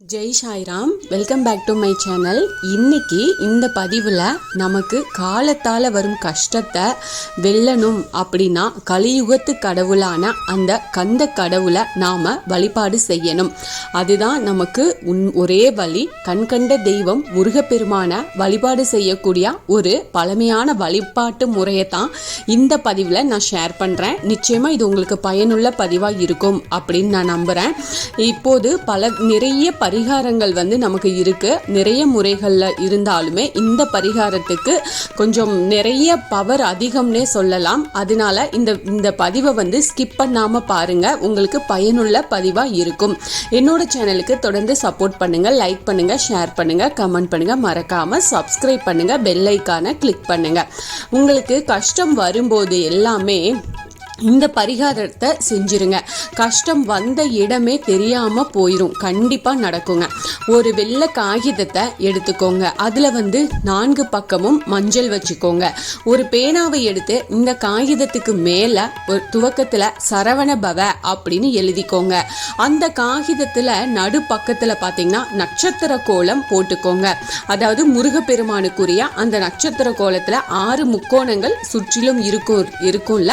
Jai Sairam, welcome back to my channel. இன்னைக்கு இந்த பதிவில் நமக்கு காலத்தால் வரும் கஷ்டத்தை வெல்லணும் அப்படின்னா கலியுகத்து கடவுளான அந்த கந்த கடவுளை நாம் வழிபாடு செய்யணும். அதுதான் நமக்கு ஒரே வழி. கண்கண்ட தெய்வம் முருகப்பெருமான வழிபாடு செய்யக்கூடிய ஒரு பழமையான வழிபாட்டு முறையை தான் இந்த பதிவில் நான் ஷேர் பண்ணுறேன். நிச்சயமாக இது உங்களுக்கு பயனுள்ள பதிவாக இருக்கும் அப்படின்னு நான் நம்புகிறேன். இப்போது நிறைய பரிகாரங்கள் நமக்கு இருக்கு. நிறைய முறைகளில் இருந்தாலுமே இந்த பரிகாரத்துக்கு கொஞ்சம் நிறைய பவர் அதிகம்னே சொல்லலாம். அதனால இந்த பதிவை ஸ்கிப் பண்ணாம பாருங்க, உங்களுக்கு பயனுள்ள பதிவா இருக்கும். என்னோட சேனலுக்கு தொடர்ந்து சப்போர்ட் பண்ணுங்க, லைக் பண்ணுங்க, ஷேர் பண்ணுங்க, கமெண்ட் பண்ணுங்க, மறக்காம சப்ஸ்கிரைப் பண்ணுங்க, பெல் ஐக்கானை கிளிக் பண்ணுங்க. உங்களுக்கு கஷ்டம் வரும்போது எல்லாமே இந்த பரிகாரத்தை செஞ்சிருங்க. கஷ்டம் வந்த இடமே தெரியாம போயிடும். கண்டிப்பா நடக்குங்க. ஒரு வெள்ளை காகிதத்தை எடுத்துக்கோங்க. அதுல 4 பக்கமும் மஞ்சள் வச்சுக்கோங்க. ஒரு பேனாவை எடுத்து இந்த காகிதத்துக்கு மேல ஒரு துவக்கத்துல சரவண பவ அப்படின்னு எழுதிக்கோங்க. அந்த காகிதத்துல நடு பக்கத்துல பாத்தீங்கன்னா நட்சத்திர கோலம் போட்டுக்கோங்க. அதாவது முருகப்பெருமானுக்குரிய அந்த நட்சத்திர கோலத்துல 6 முக்கோணங்கள் சுற்றிலும் இருக்கும்ல,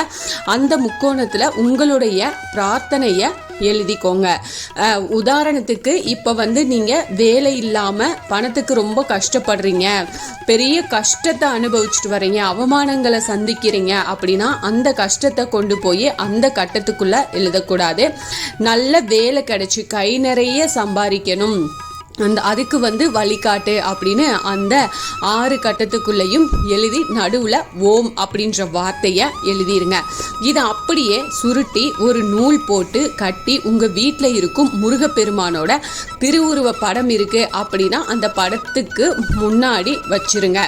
அந்த முக்கோணத்துல உங்களுடைய பிரார்த்தனைய எழுதிக்கோங்க. உதாரணத்துக்கு இப்ப நீங்க வேலை இல்லாம பணத்துக்கு ரொம்ப கஷ்டப்படுறீங்க, பெரிய கஷ்டத்தை அனுபவிச்சுட்டு வரீங்க, அவமானங்களை சந்திக்கிறீங்க அப்படின்னா அந்த கஷ்டத்தை கொண்டு போய் அந்த கட்டத்துக்குள்ள எழுதக்கூடாது. நல்ல வேலை கிடைச்சு கை நிறைய சம்பாதிக்கணும், அதுக்கு வழிகாட்டு அப்படின்னு அந்த 6 கட்டத்துக்குள்ளேயும் எழுதி நடுவுல ஓம் அப்படின்ற வார்த்தைய எழுதிருங்க. இதை அப்படியே சுருட்டி ஒரு நூல் போட்டு கட்டி உங்க வீட்டில் இருக்கும் முருகப்பெருமானோட திருவுருவ படம் இருக்கு அப்படின்னா அந்த படத்துக்கு முன்னாடி வச்சிருங்க.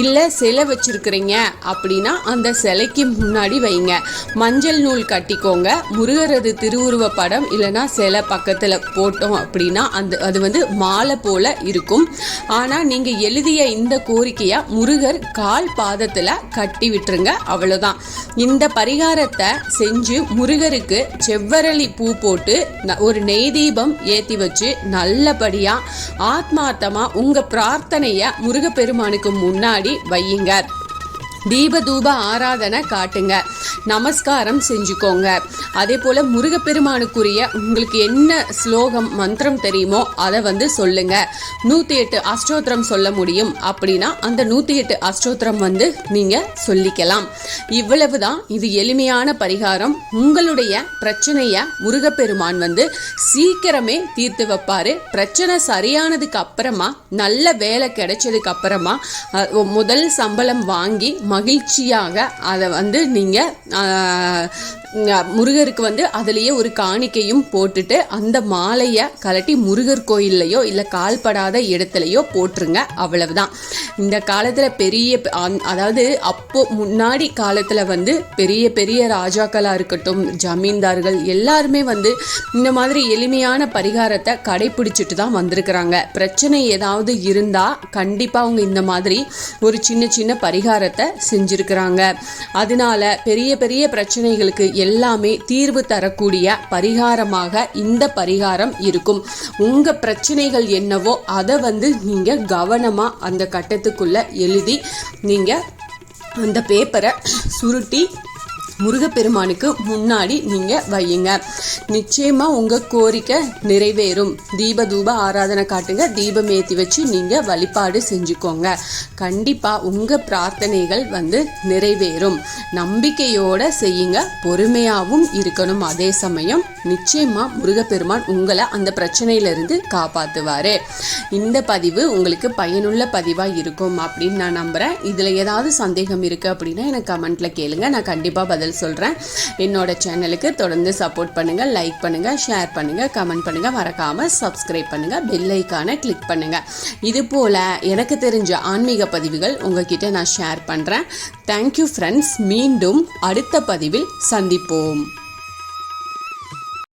இல்ல சிலை வச்சிருக்கிறீங்க அப்படின்னா அந்த சிலைக்கு முன்னாடி வைங்க. மஞ்சள் நூல் கட்டிக்கோங்க. முருகரது திருவுருவ படம் இல்லைன்னா சிலை பக்கத்துல போட்டோம் அப்படின்னா அது மாலை போல இருக்கும். ஆனா நீங்க எழுதிய இந்த கோரிக்கையா முருகர் கால் பாதத்துல கட்டி விட்டுருங்க. அவ்வளவுதான். இந்த பரிகாரத்தை செஞ்சு முருகருக்கு செவ்வரளி பூ போட்டு ஒரு நெய் தீபம் ஏத்தி வச்சு நல்லபடியா ஆத்மார்த்தமா உங்க பிரார்த்தனைய முருகப்பெருமானுக்கு முன்னாடி வையுங்க. தீபதூப ஆராதனை காட்டுங்க, நமஸ்காரம் செஞ்சுக்கோங்க. அதே போல முருகப்பெருமானுக்குரிய உங்களுக்கு என்ன ஸ்லோகம் மந்திரம் தெரியுமோ அதை சொல்லுங்க. 108 அஷ்டோத்திரம் சொல்ல முடியும் அப்படின்னா அந்த 108 அஷ்டோத்திரம் நீங்க சொல்லிக்கலாம். இவ்வளவுதான். இது எளிமையான பரிகாரம். உங்களுடைய பிரச்சனைய முருகப்பெருமான் சீக்கிரமே தீர்த்து வைப்பாரு. பிரச்சனை சரியானதுக்கு அப்புறமா, நல்ல வேலை கிடைச்சதுக்கு அப்புறமா முதல் சம்பளம் வாங்கி மகிழ்ச்சியாக அதை நீங்க முருகருக்கு அதுலயே ஒரு காணிக்கையும் போட்டுட்டு அந்த மாலைய கலட்டி முருகர் கோயில்லையோ இல்ல கால்படாத இடத்துலயோ போட்டுருங்க. அவ்வளவுதான். இந்த காலத்துல அதாவது அப்போ முன்னாடி காலத்துல பெரிய பெரிய ராஜாக்களா இருக்கட்டும், ஜமீன்தார்கள் எல்லாருமே இந்த மாதிரி எளிமையான பரிகாரத்தை கடைபிடிச்சிட்டு தான் வந்திருக்கிறாங்க. பிரச்சனை ஏதாவது இருந்தா கண்டிப்பா அவங்க இந்த மாதிரி ஒரு சின்ன சின்ன பரிகாரத்தை செஞ்சிருக்கிறாங்க. அதனால பெரிய பெரிய பிரச்சனைகளுக்கு எல்லாமே தீர்வு தரக்கூடிய பரிகாரமாக இந்த பரிகாரம் இருக்கும். உங்க பிரச்சனைகள் என்னவோ அதை நீங்க கவனமா அந்த கட்டத்துக்குள்ள எழுதி நீங்க அந்த பேப்பரை சுருட்டி முருகப்பெருமானுக்கு முன்னாடி நீங்க வையுங்க. நிச்சயமா உங்க கோரிக்கை நிறைவேறும். தீபதூப ஆராதனை காட்டுங்க, தீபம் ஏத்தி வச்சு நீங்க வழிபாடு செஞ்சுக்கோங்க. கண்டிப்பா உங்க பிரார்த்தனைகள் நிறைவேறும். நம்பிக்கையோட செய்யுங்க, பொறுமையாவும் இருக்கணும். அதே சமயம் நிச்சயமா முருகப்பெருமான் உங்களை அந்த பிரச்சனையிலிருந்து காப்பாத்துவாரு. இந்த பதிவு உங்களுக்கு பயனுள்ள பதிவா இருக்கும் அப்படின்னு நான் நம்புறேன். இதுல ஏதாவது சந்தேகம் இருக்கு அப்படின்னா எனக்கு கமெண்ட்ல கேளுங்க, நான் கண்டிப்பா பதில் சொல்றேன். என்னோட சேனலுக்கு தொடர்ந்து சப்போர்ட் பண்ணுங்க, லைக் பண்ணுங்க, ஷேர் பண்ணுங்க, கமெண்ட் பண்ணுங்க, மறக்காம சப்ஸ்கிரைப் பண்ணுங்க, பெல் ஐக்கானை கிளிக் பண்ணுங்க. இது போல எனக்கு தெரிஞ்ச ஆன்மீக பதிவுகள் உங்ககிட்ட நான் ஷேர் பண்றேன். Thank you friends. மீண்டும் அடுத்த பதிவில் சந்திப்போம்.